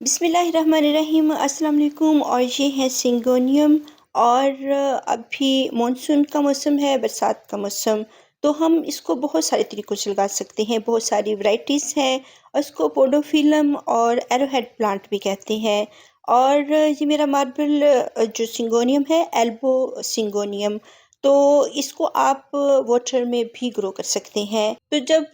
बिस्मिल्लाहिर्रहमानिर्रहीम अस्सलाम वालेकुम। और ये है सिंगोनियम। और अभी मानसून का मौसम है, बरसात का मौसम। तो हम इसको बहुत सारे तरीक़ों से लगा सकते हैं, बहुत सारी वैरायटीज़ हैं। और इसको पोडोफिलम और एरोहेड प्लांट भी कहते हैं। और ये मेरा मार्बल जो सिंगोनियम है, एल्बो सिंगोनियम। तो इसको आप वाटर में भी ग्रो कर सकते हैं। तो जब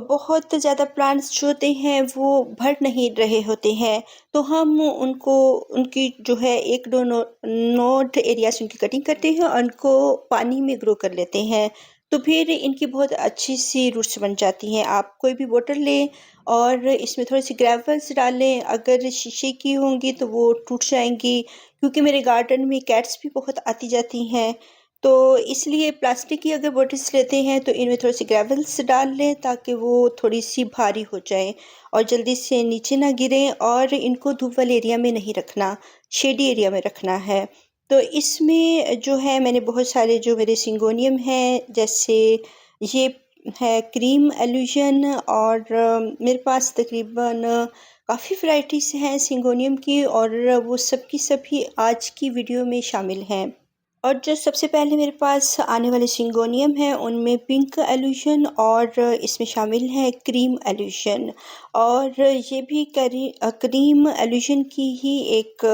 बहुत ज़्यादा प्लांट्स जो होते हैं वो बढ़ नहीं रहे होते हैं, तो हम उनको उनकी जो है 1-2 नोड एरियाज़ उनकी कटिंग करते हैं और उनको पानी में ग्रो कर लेते हैं। तो फिर इनकी बहुत अच्छी सी रूट्स बन जाती हैं। आप कोई भी बॉटल लें और इसमें थोड़ी-सी ग्रेवल्स डालें, अगर शीशे की होंगी तो वो टूट जाएँगी, क्योंकि मेरे गार्डन में कैट्स भी बहुत आती जाती हैं। तो इसलिए प्लास्टिक की अगर बॉटल्स लेते हैं तो इनमें थोड़ी-सी ग्रेवल्स डाल लें, ताकि वो थोड़ी-सी भारी हो जाएँ और जल्दी से नीचे ना गिरें। और इनको धूप वाले एरिया में नहीं रखना, शेडी एरिया में रखना है। तो इसमें जो है मैंने बहुत सारे जो मेरे सिंगोनियम हैं, जैसे ये है क्रीम एल्यूजन। और मेरे पास तकरीबन काफ़ी वैराइटीज़ हैं सिंगोनियम की, और वो सब की सभी आज की वीडियो में शामिल हैं। और जो सबसे पहले मेरे पास आने वाले सिंगोनियम हैं, उनमें पिंक एल्यूजन और इसमें शामिल है क्रीम एल्यूजन। और ये भी क्रीम एल्यूजन की ही एक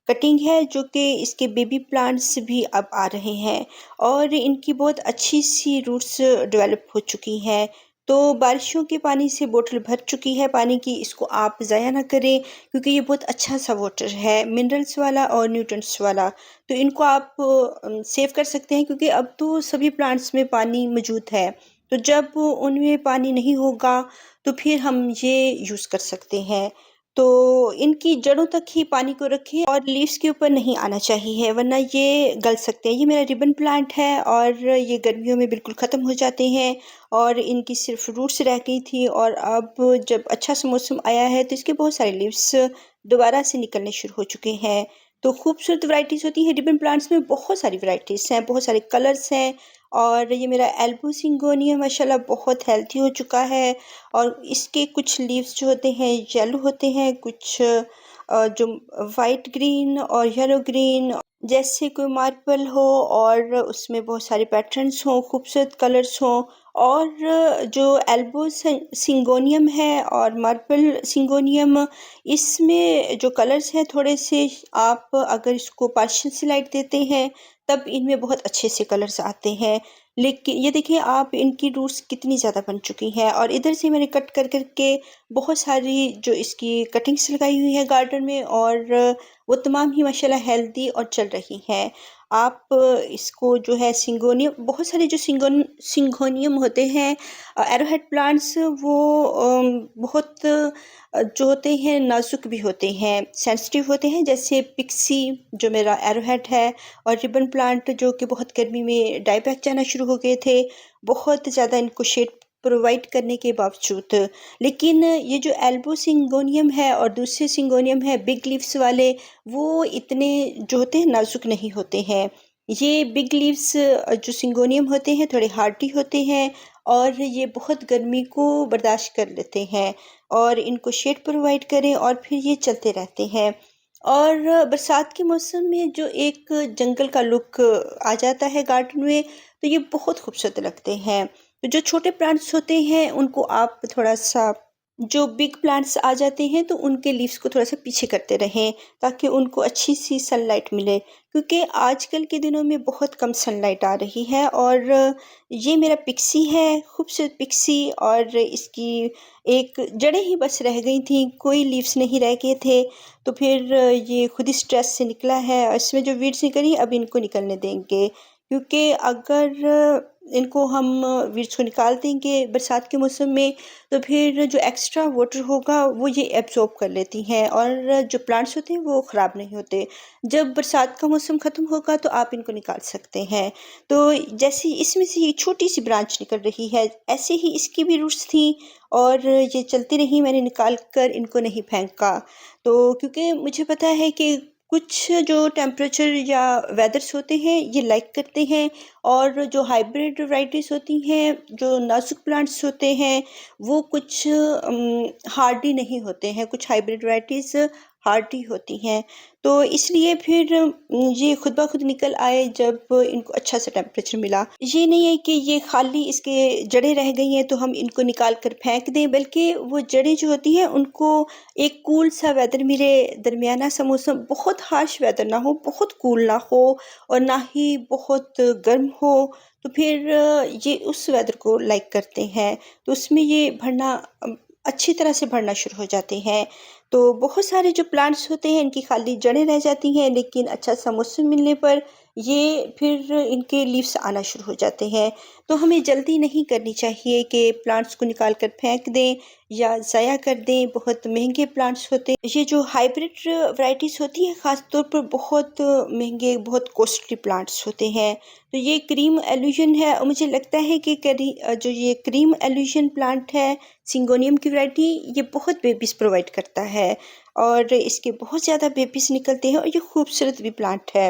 कटिंग है, जो कि इसके बेबी प्लांट्स भी अब आ रहे हैं और इनकी बहुत अच्छी सी रूट्स डेवलप हो चुकी हैं। तो बारिशों के पानी से बोतल भर चुकी है पानी की, इसको आप ज़ाया ना करें, क्योंकि ये बहुत अच्छा सा वाटर है, मिनरल्स वाला और न्यूट्रिएंट्स वाला। तो इनको आप सेव कर सकते हैं, क्योंकि अब तो सभी प्लांट्स में पानी मौजूद है। तो जब उनमें पानी नहीं होगा तो फिर हम ये यूज़ कर सकते हैं। तो इनकी जड़ों तक ही पानी को रखें और लीव्स के ऊपर नहीं आना चाहिए, वरना ये गल सकते हैं। ये मेरा रिबन प्लांट है और ये गर्मियों में बिल्कुल ख़त्म हो जाते हैं और इनकी सिर्फ रूट्स रह गई थी। और अब जब अच्छा सा मौसम आया है तो इसके बहुत सारे लीव्स दोबारा से निकलने शुरू हो चुके हैं। तो खूबसूरत वैराइटीज़ होती हैं रिबन प्लांट्स में, बहुत सारी वैराइटीज़ हैं, बहुत सारे कलर्स हैं। और ये मेरा एल्बो सिंगोनियम माशाल्लाह बहुत हेल्थी हो चुका है। और इसके कुछ लीव्स जो होते हैं येलो होते हैं, कुछ जो वाइट ग्रीन और येलो ग्रीन, जैसे कोई मार्बल हो और उसमें बहुत सारे पैटर्न्स हों, खूबसूरत कलर्स हों। और जो एल्बो सिंगोनियम है और मार्बल सिंगोनियम, इसमें जो कलर्स हैं थोड़े से, आप अगर इसको पार्शियल से लाइट देते हैं तब इनमें बहुत अच्छे से कलर्स आते हैं। लेकिन ये देखिए आप, इनकी रूट्स कितनी ज़्यादा बन चुकी हैं। और इधर से मैंने कट कर कर के बहुत सारी जो इसकी कटिंग्स लगाई हुई है गार्डन में, और वो तमाम ही माशाल्लाह हेल्दी और चल रही हैं। आप इसको जो है सिंगोनियम, बहुत सारे जो सिंगोनियम होते हैं एरोहेड प्लांट्स, वो बहुत जो होते हैं नाजुक भी होते हैं, सेंसिटिव होते हैं। जैसे पिक्सी जो मेरा एरोहेड है, और रिबन प्लांट जो कि बहुत गर्मी में डाई बैक जाना शुरू हो गए थे, बहुत ज़्यादा इनको शेड प्रोवाइड करने के बावजूद। लेकिन ये जो एल्बो सिंगोनियम है और दूसरे सिंगोनियम है बिग लीव्स वाले, वो इतने जो होते हैं नाजुक नहीं होते हैं। ये बिग लीव्स जो सिंगोनियम होते हैं थोड़े हार्डी होते हैं, और ये बहुत गर्मी को बर्दाश्त कर लेते हैं। और इनको शेड प्रोवाइड करें और फिर ये चलते रहते हैं। और बरसात के मौसम में जो एक जंगल का लुक आ जाता है गार्डन में, तो ये बहुत खूबसूरत लगते हैं। तो जो छोटे प्लांट्स होते हैं उनको आप थोड़ा-सा, जो बिग प्लांट्स आ जाते हैं तो उनके लीव्स को थोड़ा-सा पीछे करते रहें, ताकि उनको अच्छी-सी सनलाइट मिले। क्योंकि आजकल के दिनों में बहुत कम सनलाइट आ रही है। और ये मेरा पिक्सी है, खूबसूरत पिक्सी, और इसकी एक जड़ें ही बस रह गई थीं, कोई लीव्स नहीं रह गए थे। तो फिर ये खुद ही स्ट्रेस से निकला है। इसमें जो वीड्स निकली अब इनको निकलने देंगे, क्योंकि अगर इनको हम वीड्स को निकाल देंगे बरसात के मौसम में, तो फिर जो एक्स्ट्रा वाटर होगा वो ये एब्ज़ॉर्ब कर लेती हैं और जो प्लांट्स होते हैं वो ख़राब नहीं होते। जब बरसात का मौसम ख़त्म होगा तो आप इनको निकाल सकते हैं। तो जैसे इसमें से ये छोटी-सी ब्रांच निकल रही है, ऐसे ही इसकी भी रूट्स थी और ये चलती रहीं, मैंने निकाल कर इनको नहीं फेंका। तो क्योंकि मुझे पता है कि कुछ जो टेम्परेचर या वेदर्स होते हैं ये लाइक करते हैं, और जो हाइब्रिड वैराइटीज़ होती हैं, जो नाजुक प्लांट्स होते हैं, वो कुछ हार्डी नहीं होते हैं। कुछ हाइब्रिड वैराइटीज़ हार्डी होती हैं। तो इसलिए फिर ये खुद ब खुद निकल आए जब इनको अच्छा सा टेम्परेचर मिला। ये नहीं है कि ये खाली इसके जड़ें रह गई हैं तो हम इनको निकाल कर फेंक दें, बल्कि वो जड़ें जो होती हैं उनको एक कूल सा वेदर मिले, दरमियाना सा मौसम, बहुत हार्श वेदर ना हो, बहुत कूल ना हो और ना ही बहुत गर्म हो। तो फिर ये उस वेदर को लाइक करते हैं, तो उसमें ये बढ़ना अच्छी तरह से बढ़ना शुरू हो जाते हैं। तो बहुत सारे जो प्लांट्स होते हैं इनकी खाली जड़ें रह जाती हैं, लेकिन अच्छा सा मौसम मिलने पर ये फिर इनके लीव्स आना शुरू हो जाते हैं। तो हमें जल्दी नहीं करनी चाहिए कि प्लांट्स को निकाल कर फेंक दें या ज़ाया कर दें। बहुत महंगे प्लांट्स होते हैं, ये जो हाइब्रिड वैरायटीज़ होती हैं ख़ास तौर पर बहुत महंगे, बहुत कॉस्टली प्लांट्स होते हैं। तो ये क्रीम एल्यूजन है और मुझे लगता है कि जो ये क्रीम एल्यूजन प्लांट है, सिंगोनियम की वैरायटी, ये बहुत बेबीज़ प्रोवाइड करता है और इसके बहुत ज़्यादा बेबीज़ निकलते हैं और ये खूबसूरत भी प्लांट है।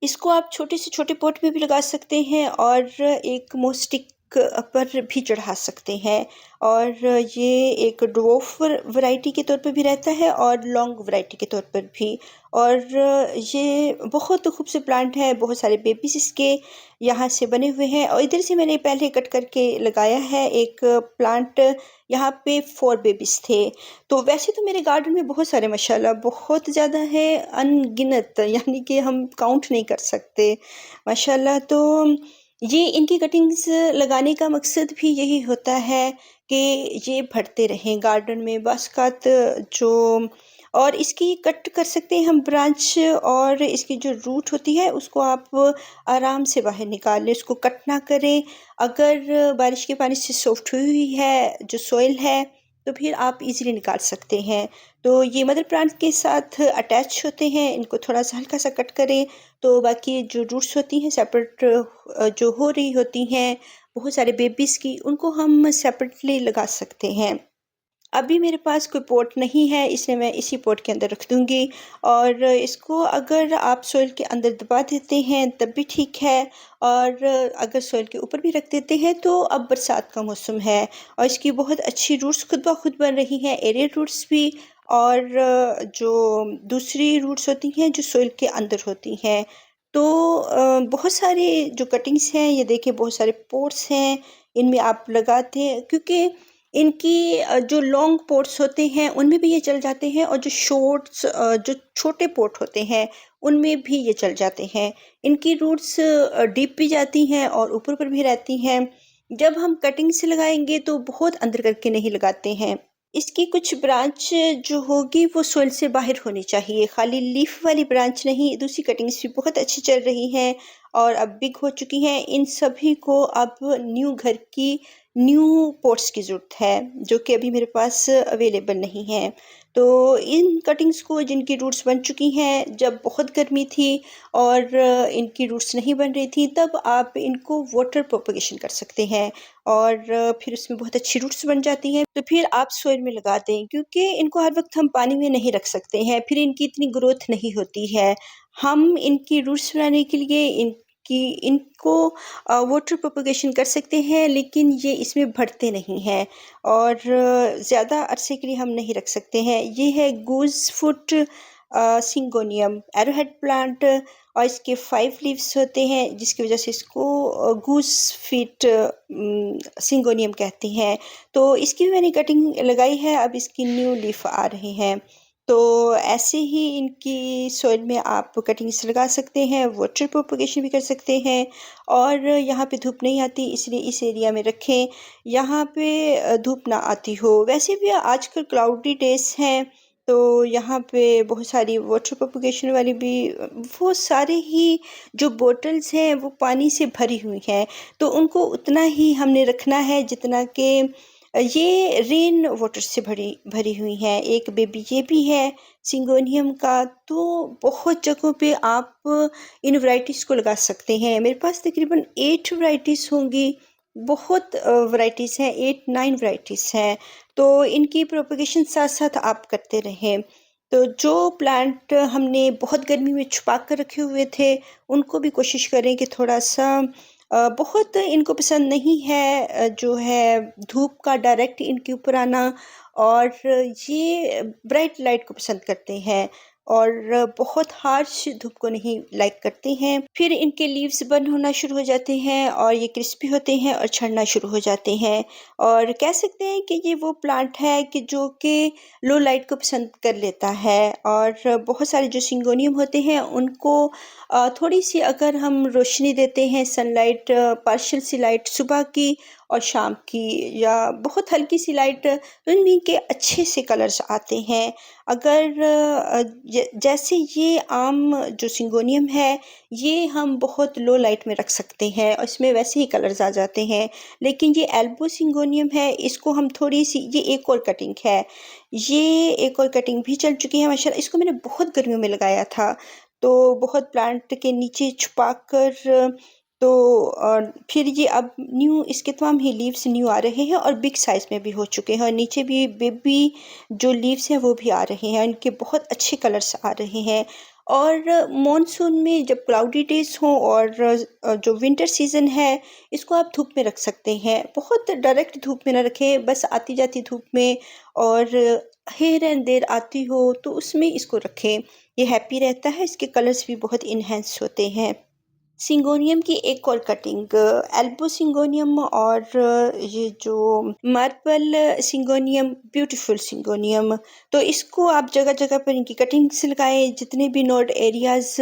इसको आप छोटे से छोटे पॉट में भी लगा सकते हैं और एक मोस्टिक पर भी चढ़ा सकते हैं। और ये एक ड्वार्फ वैरायटी के तौर पर भी रहता है और लॉन्ग वैरायटी के तौर पर भी। और ये बहुत खूबसूरत प्लांट है, बहुत सारे बेबीज इसके यहाँ से बने हुए हैं। और इधर से मैंने पहले कट करके लगाया है एक प्लांट, यहाँ पे 4 बेबीज थे। तो वैसे तो मेरे गार्डन में बहुत सारे माशाल्लाह बहुत ज़्यादा है, अनगिनत, यानी कि हम काउंट नहीं कर सकते माशाल्लाह। तो ये इनकी कटिंग्स लगाने का मकसद भी यही होता है कि ये बढ़ते रहें गार्डन में बाज़-औक़ात जो। और इसकी कट कर सकते हैं हम ब्रांच, और इसकी जो रूट होती है उसको आप आराम से बाहर निकाल लें, उसको कट ना करें। अगर बारिश के पानी से सॉफ्ट हुई हुई है जो सॉइल है तो फिर आप इजीली निकाल सकते हैं। तो ये मदर प्लांट के साथ अटैच होते हैं, इनको थोड़ा-सा हल्का-सा कट करें तो बाकी जो रूट्स होती हैं सेपरेट जो हो रही होती हैं बहुत सारे बेबीज़ की, उनको हम सेपरेटली लगा सकते हैं। अभी मेरे पास कोई पॉट नहीं है, इसलिए मैं इसी पॉट के अंदर रख दूँगी। और इसको अगर आप सॉइल के अंदर दबा देते हैं तब भी ठीक है, और अगर सॉइल के ऊपर भी रख देते हैं तो अब बरसात का मौसम है और इसकी बहुत अच्छी रूट्स खुद ब खुद बन रही हैं, एरियल रूट्स भी। और जो दूसरी रूट्स होती हैं जो सॉइल के अंदर होती हैं। तो बहुत सारे जो कटिंग्स हैं ये देखिए, बहुत सारे पॉट्स हैं, इनमें आप लगाते हैं क्योंकि इनकी जो लॉन्ग पॉट्स होते हैं उनमें भी ये चल जाते हैं, और जो शॉर्ट्स जो छोटे पॉट होते हैं उनमें भी ये चल जाते हैं। इनकी रूट्स डीप भी जाती हैं और ऊपर भी रहती हैं। जब हम कटिंग से लगाएंगे तो बहुत अंदर करके नहीं लगाते हैं। इसकी कुछ ब्रांच जो होगी वो सोइल से बाहर होनी चाहिए, खाली लीफ वाली ब्रांच नहीं। दूसरी कटिंग्स भी बहुत अच्छी चल रही हैं और अब बिग हो चुकी हैं। इन सभी को अब न्यू घर की न्यू पॉट्स की ज़रूरत है, जो कि अभी मेरे पास अवेलेबल नहीं है। तो इन कटिंग्स को, जिनकी रूट्स बन चुकी हैं, जब बहुत गर्मी थी और इनकी रूट्स नहीं बन रही थी, तब आप इनको वाटर प्रोपगेशन कर सकते हैं और फिर उसमें बहुत अच्छी रूट्स बन जाती हैं। तो फिर आप सॉइल में लगा दें, क्योंकि इनको हर वक्त हम पानी में नहीं रख सकते हैं, फिर इनकी इतनी ग्रोथ नहीं होती है। हम इनकी रूट्स बनाने के लिए इनको वाटर प्रोपगेशन कर सकते हैं, लेकिन ये इसमें बढ़ते नहीं हैं और ज़्यादा अरसे के लिए हम नहीं रख सकते हैं। ये है गूज फुट सिंगोनियम एरोहेड प्लांट, और इसके 5 लीव्स होते हैं, जिसकी वजह से इसको गूज फीट सिंगोनियम कहते हैं। तो इसकी भी मैंने कटिंग लगाई है, अब इसकी न्यू लीफ आ रही हैं। तो ऐसे ही इनकी सॉइल में आप कटिंग्स लगा सकते हैं, वाटर प्रोपगेशन भी कर सकते हैं। और यहाँ पे धूप नहीं आती, इसलिए इस एरिया में रखें, यहाँ पे धूप ना आती हो। वैसे भी आजकल क्लाउडी डेज हैं, तो यहाँ पे बहुत सारी वाटर प्रोपगेशन वाली भी वो सारे ही जो बॉटल्स हैं वो पानी से भरी हुई हैं, तो उनको उतना ही हमने रखना है जितना कि ये रेन वाटर से भरी भरी हुई हैं। एक बेबी ये भी है सिंगोनियम का। तो बहुत जगहों पे आप इन वैरायटीज़ को लगा सकते हैं। मेरे पास तकरीबन 8 वैरायटीज़ होंगी, बहुत वैरायटीज़ हैं, 8-9 वैरायटीज़ हैं। तो इनकी प्रोपगेशन साथ-साथ आप करते रहें। तो जो प्लांट हमने बहुत गर्मी में छुपा कर रखे हुए थे, उनको भी कोशिश करें कि थोड़ा-सा बहुत इनको पसंद नहीं है जो है धूप का डायरेक्ट इनके ऊपर आना, और ये ब्राइट लाइट को पसंद करते हैं और बहुत हार्श धूप को नहीं लाइक करते हैं। फिर इनके लीव्स बर्न होना शुरू हो जाते हैं और ये क्रिस्पी होते हैं और झड़ना शुरू हो जाते हैं। और कह सकते हैं कि ये वो प्लांट है कि जो कि लो लाइट को पसंद कर लेता है। और बहुत सारे जो सिंगोनियम होते हैं उनको थोड़ी सी अगर हम रोशनी देते हैं, सनलाइट, पार्शियल सी लाइट सुबह की और शाम की, या बहुत हल्की सी लाइट, तो इनमें के अच्छे से कलर्स आते हैं। अगर जैसे ये आम जो सिंगोनियम है, ये हम बहुत लो लाइट में रख सकते हैं और इसमें वैसे ही कलर्स आ जाते हैं। लेकिन ये एल्बो सिंगोनियम है, इसको हम थोड़ी सी, ये एक और कटिंग है, ये एक और कटिंग भी चल चुकी है माशाल्लाह। इसको मैंने बहुत गर्मियों में लगाया था, तो बहुत प्लांट के नीचे छुपा कर, तो फिर ये अब न्यू इसके तमाम ही लीव्स न्यू आ रहे हैं और बिग साइज़ में भी हो चुके हैं और नीचे भी बेबी जो लीव्स हैं वो भी आ रहे हैं। इनके बहुत अच्छे कलर्स आ रहे हैं। और मॉनसून में जब क्लाउडी डेज़ हों और जो विंटर सीज़न है, इसको आप धूप में रख सकते हैं। बहुत डायरेक्ट धूप में ना रखें, बस आती-जाती धूप में, और हियर एंड देयर आती हो तो उसमें इसको रखें। ये हैप्पी रहता है, इसके कलर्स भी बहुत इन्हेंस होते हैं। सिंगोनियम की एक और कटिंग, एल्बो सिंगोनियम और ये जो मार्बल सिंगोनियम, ब्यूटीफुल सिंगोनियम, तो इसको आप जगह जगह पर इनकी कटिंग्स लगाएं। जितने भी नोड एरियाज,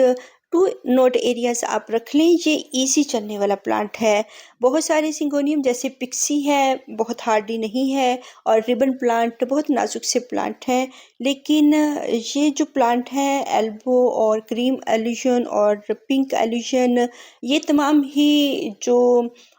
2 नोड एरियाज आप रख लें। ये इजी चलने वाला प्लांट है। बहुत सारे सिंगोनियम जैसे पिक्सी है, बहुत हार्डी नहीं है, और रिबन प्लांट बहुत नाजुक से प्लांट हैं। लेकिन ये जो प्लांट है एल्बो और क्रीम एल्यूजन और पिंक एल्यूजन, ये तमाम ही जो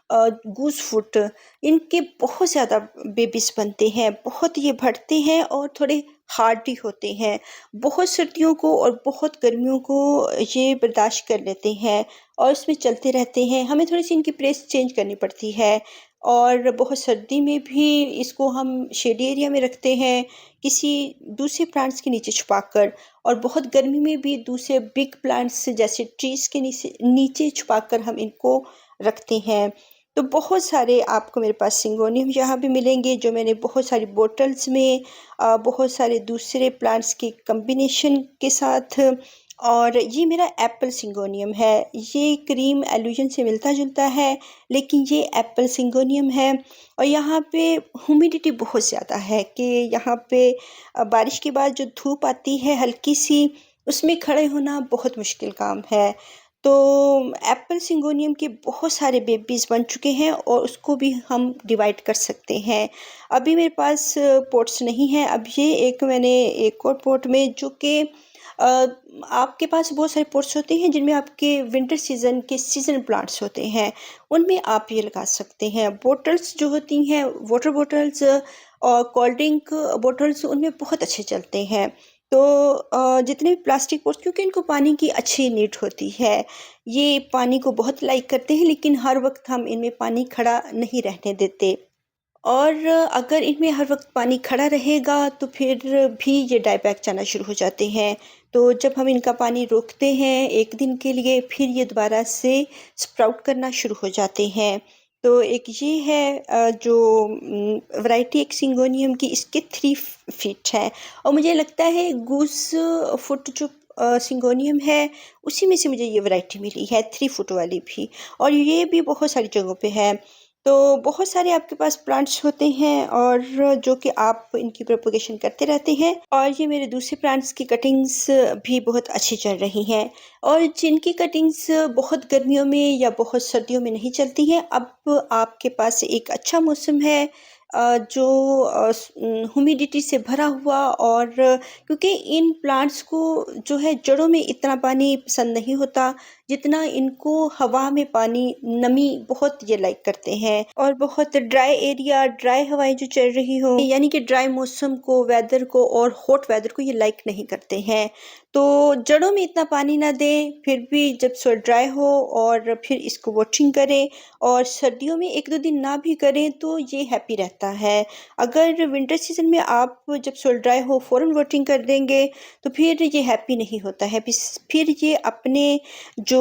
गूस फुट, इनके बहुत ज़्यादा बेबीज बनते हैं, बहुत ये बढ़ते हैं और थोड़े हार्डी होते हैं। बहुत सर्दियों को और बहुत गर्मियों को ये बर्दाश्त कर लेते हैं और इसमें चलते रहते हैं। हमें थोड़ी सी इनकी प्लेस चेंज करनी पड़ती है। और बहुत सर्दी में भी इसको हम शेडी एरिया में रखते हैं, किसी दूसरे प्लांट्स के नीचे छुपाकर, और बहुत गर्मी में भी दूसरे बिग प्लांट्स जैसे ट्रीज के नीचे नीचे छुपाकर हम इनको रखते हैं। तो बहुत सारे आपको मेरे पास सिंगोनियम यहाँ भी मिलेंगे, जो मैंने बहुत सारी बोटल्स में बहुत सारे दूसरे प्लांट्स के कम्बिनेशन के साथ। और ये मेरा एप्पल सिंगोनियम है। ये क्रीम एल्यूजन से मिलता जुलता है, लेकिन ये एप्पल सिंगोनियम है। और यहाँ पे ह्यूमिडिटी बहुत ज़्यादा है कि यहाँ पे बारिश के बाद जो धूप आती है हल्की सी, उसमें खड़े होना बहुत मुश्किल काम है। तो एप्पल सिंगोनियम के बहुत सारे बेबीज़ बन चुके हैं और उसको भी हम डिवाइड कर सकते हैं। अभी मेरे पास पॉट्स नहीं है। अब ये एक मैंने एक और पॉट में, जो कि आपके पास बहुत सारे पॉट्स होते हैं जिनमें आपके विंटर सीज़न के सीजन प्लांट्स होते हैं, उनमें आप ये लगा सकते हैं। बोटल्स जो होती हैं, वाटर बोटल्स और कोल्ड ड्रिंक बोटल्स, उनमें बहुत अच्छे चलते हैं। तो जितने भी प्लास्टिक पॉट्स, क्योंकि इनको पानी की अच्छी नीड होती है, ये पानी को बहुत लाइक करते हैं, लेकिन हर वक्त हम इनमें पानी खड़ा नहीं रहने देते। और अगर इनमें हर वक्त पानी खड़ा रहेगा तो फिर भी ये डाई बैक जाना शुरू हो जाते हैं। तो जब हम इनका पानी रोकते हैं एक दिन के लिए, फिर ये दोबारा से स्प्राउट करना शुरू हो जाते हैं। तो एक ये है जो वैरायटी एक सिंगोनियम की, इसके 3 फीट है। और मुझे लगता है गूस फुट जो सिंगोनियम है, उसी में से मुझे ये वैरायटी मिली है, 3 फुट वाली भी। और ये भी बहुत सारी जगहों पे है। तो बहुत सारे आपके पास प्लांट्स होते हैं और जो कि आप इनकी प्रोपगेशन करते रहते हैं। और ये मेरे दूसरे प्लांट्स की कटिंग्स भी बहुत अच्छी चल रही हैं। और जिनकी कटिंग्स बहुत गर्मियों में या बहुत सर्दियों में नहीं चलती हैं, अब आपके पास एक अच्छा मौसम है जो ह्यूमिडिटी से भरा हुआ। और क्योंकि इन प्लांट्स को जो है जड़ों में इतना पानी पसंद नहीं होता जितना इनको हवा में पानी, नमी बहुत ये लाइक करते हैं। और बहुत ड्राई एरिया, ड्राई हवाएं जो चल रही हो, यानी कि ड्राई मौसम को, वेदर को और हॉट वेदर को ये लाइक नहीं करते हैं। तो जड़ों में इतना पानी ना दें, फिर भी जब सॉइल ड्राई हो और फिर इसको वाटरिंग करें। और सर्दियों में 1-2 दिन ना भी करें तो ये हैप्पी रहता है। अगर विंटर सीजन में आप जब सॉइल ड्राई हो फ़ौरन वाटरिंग कर देंगे तो फिर ये हैप्पी नहीं होता है। फिर ये अपने जो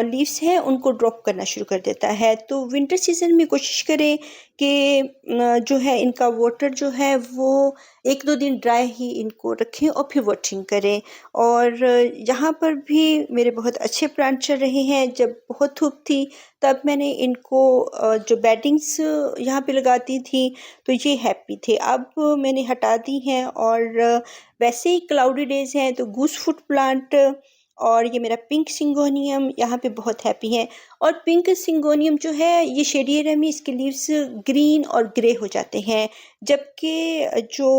लीव्स हैं उनको ड्रॉप करना शुरू कर देता है। तो विंटर सीज़न में कोशिश करें कि जो है इनका वाटर जो है वो 1-2 दिन ड्राई ही इनको रखें और फिर वाटरिंग करें। और यहाँ पर भी मेरे बहुत अच्छे प्लांट चल रहे हैं। जब बहुत धूप थी तब मैंने इनको जो बेडिंग्स यहाँ पे लगाती थी तो ये हैप्पी थे। अब मैंने हटा दी हैं और वैसे ही क्लाउडी डेज़ हैं तो गूस फूट प्लांट और ये मेरा पिंक सिंगोनियम यहाँ पे बहुत हैप्पी हैं। और पिंक सिंगोनियम जो है ये शेडी एरिया में इसके लीव्स ग्रीन और ग्रे हो जाते हैं, जबकि जो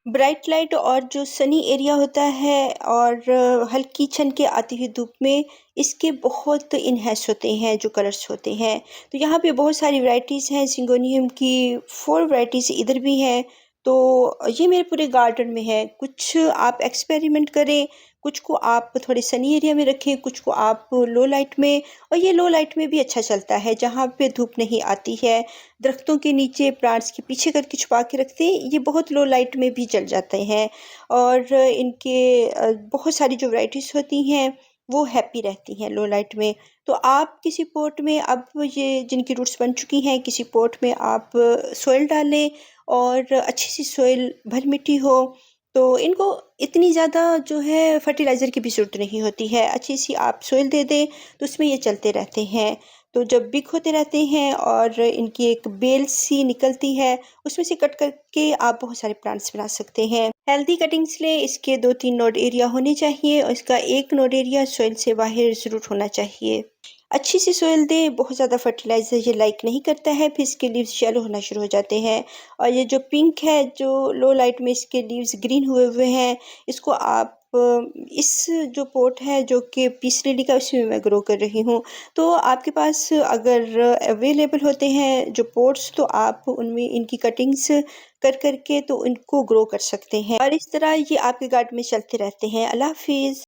ब्राइट लाइट और जो सनी एरिया होता है और हल्की छन के आती हुई धूप में इसके बहुत इन्हेंस होते हैं जो कलर्स होते हैं। तो यहाँ पे बहुत सारी वैराइटीज़ हैं सिंगोनियम की, 4 वैराइटीज़ इधर भी हैं। तो ये मेरे पूरे गार्डन में है। कुछ आप एक्सपेरिमेंट करें, कुछ को आप थोड़े सनी एरिया में रखें, कुछ को आप लो लाइट में, और ये लो लाइट में भी अच्छा चलता है जहाँ पे धूप नहीं आती है। दरख्तों के नीचे प्लांट्स के पीछे करके छुपा के रखते हैं, ये बहुत लो लाइट में भी चल जाते हैं। और इनके बहुत सारी जो वैराइटीज़ होती हैं वो हैप्पी रहती हैं लो लाइट में। तो आप किसी पॉट में, अब ये जिनकी रूट्स बन चुकी हैं, किसी पॉट में आप सॉइल डालें और अच्छी सी सॉइल भर मिट्टी हो, तो इनको इतनी ज़्यादा जो है फर्टिलाइज़र की भी ज़रूरत नहीं होती है। अच्छी सी आप सॉइल दे दें तो उसमें ये चलते रहते हैं। तो जब बिग होते रहते हैं और इनकी एक बेल सी निकलती है, उसमें से कट करके आप बहुत सारे प्लांट्स बना सकते हैं। हेल्दी कटिंग्स लें, इसके 2-3 नोड एरिया होने चाहिए और इसका 1 नोड एरिया सॉइल से बाहर ज़रूर होना चाहिए। अच्छी सी सॉइल दें, बहुत ज़्यादा फर्टिलाइज़र ये लाइक नहीं करता है, फिर इसके लीव्स येलो होना शुरू हो जाते हैं। और ये जो पिंक है, जो लो लाइट में इसके लीव्स ग्रीन हुए हुए हैं, इसको आप इस जो पॉट है जो कि पीस लिली का, उसमें मैं ग्रो कर रही हूँ। तो आपके पास अगर अवेलेबल होते हैं जो पॉट्स, तो आप उनमें इनकी कटिंग्स कर के तो इनको ग्रो कर सकते हैं और इस तरह ये आपके गार्डन में चलते रहते हैं। अल्लाह हाफ़िज़।